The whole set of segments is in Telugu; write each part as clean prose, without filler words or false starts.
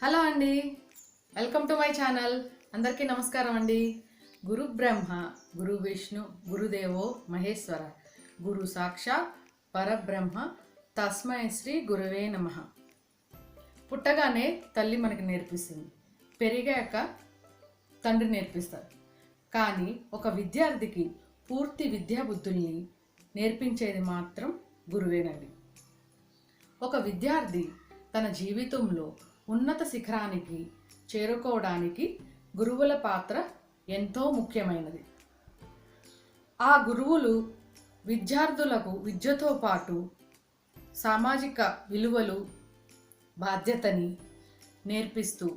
హలో అండి, వెల్కమ్ టు మై ఛానల్. అందరికీ నమస్కారం అండి. గురు బ్రహ్మ, గురు విష్ణు, గురుదేవో మహేశ్వర, గురు సాక్షాత్ పరబ్రహ్మ, తస్మై శ్రీ గురవే నమః. పుట్టగానే తల్లి మనకి నేర్పిస్తుంది, పెరిగాక తండ్రి నేర్పిస్తారు. కానీ ఒక విద్యార్థికి పూర్తి విద్యాబుద్ధుల్ని నేర్పించేది మాత్రం గురువేనండి. ఒక విద్యార్థి తన జీవితంలో ఉన్నత శిఖరానికి చేరుకోవడానికి గురువుల పాత్ర ఎంతో ముఖ్యమైనది. ఆ గురువులు విద్యార్థులకు విద్యతో పాటు సామాజిక విలువలు, బాధ్యతని నేర్పిస్తూ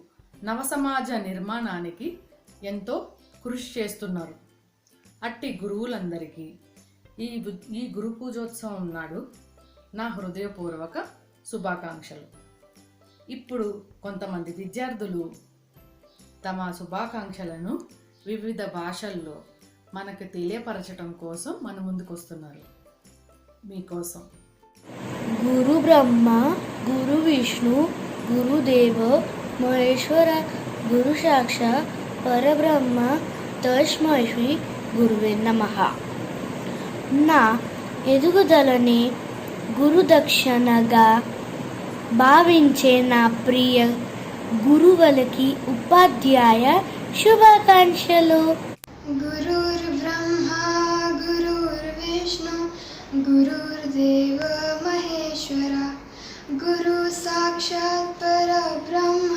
నవసమాజ నిర్మాణానికి ఎంతో కృషి చేస్తున్నారు. అట్టి గురువులందరికీ ఈ గురు పూజోత్సవం నాడు నా హృదయపూర్వక శుభాకాంక్షలు. ఇప్పుడు కొంతమంది విద్యార్థులు తమ శుభాకాంక్షలను వివిధ భాషల్లో మనకు తెలియపరచడం కోసం మన ముందుకు వస్తున్నారు. మీకోసం గురు బ్రహ్మ, గురు విష్ణు, గురుదేవ మహేశ్వర, గురు సాక్షాత్ పరబ్రహ్మ, తస్మై శ్రీ గురువే నమః. నా ఎదుగుదలని గురుదక్షిణగా భావించే నా ప్రియ గురువులకి ఉపాధ్యాయ శుభాకాంక్షలు. గురుర్ బ్రహ్మ, గురుర్ విష్ణు, గురుర్దేవ మహేశ్వర, గురు సాక్షాత్ परब्रह्म,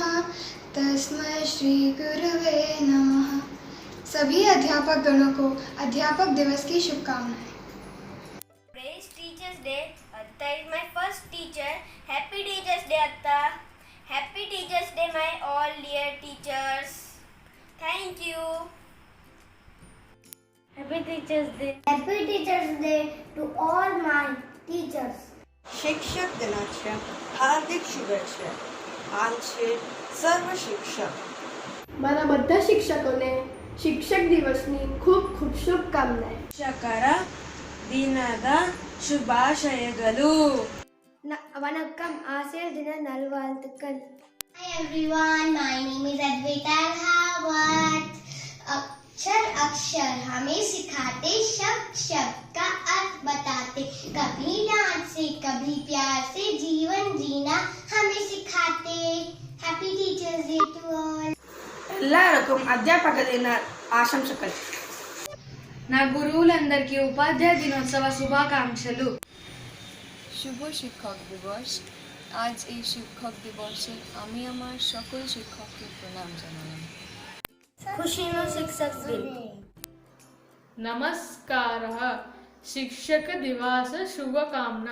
तस्मै श्री गुरुवे नमः. सभी अध्यापक गणों को अध्यापक दिवस की शुभकामनाएं. Praise Teachers Day. Atta is my first teacher. Happy Teachers Day, Atta. Happy Teachers Day, my all dear teachers. Thank you. Happy Teachers Day. Happy Teachers Day to all my teachers. शिक्षक दिनाच्या हार्दिक शुभेच्छा आमचे सर्व शिक्षक. मला બધા શિક્ષકોને શિક્ષક દિવસની ખૂબ ખૂબ શુભકામનાएं. ಶಿಕ್ಷಕರ ದಿನದ ಶುಭಾಶಯಗಳು. வணக்கம், ஆசிரியர் தின நல்வாழ்த்துக்கள். Hi everyone, my name is Advaita Rawat. अक्षर अक्षर हमें सिखाते, शब्द शब्द का अर्थ बताते, कभी डांट से कभी प्यार से जीवन जीना हमें सिखाते. Happy teachers day to all. ಎಲ್ಲರಿಗೂ అధ్యాపక దిన ఆశంసలు. నా గురువులందరికీ ఉపాధ్యాయ దినోత్సవ శుభాకాంక్షలు. শুভ শিক্ষক দিবস। আজ এই শিক্ষক দিবসে আমি আমার সকল শিক্ষককে প্রণাম জানালাম। ఖుషీలో శిక్షక్ దిన్. నమస్కార, శిక్షక దివస శుభకామన.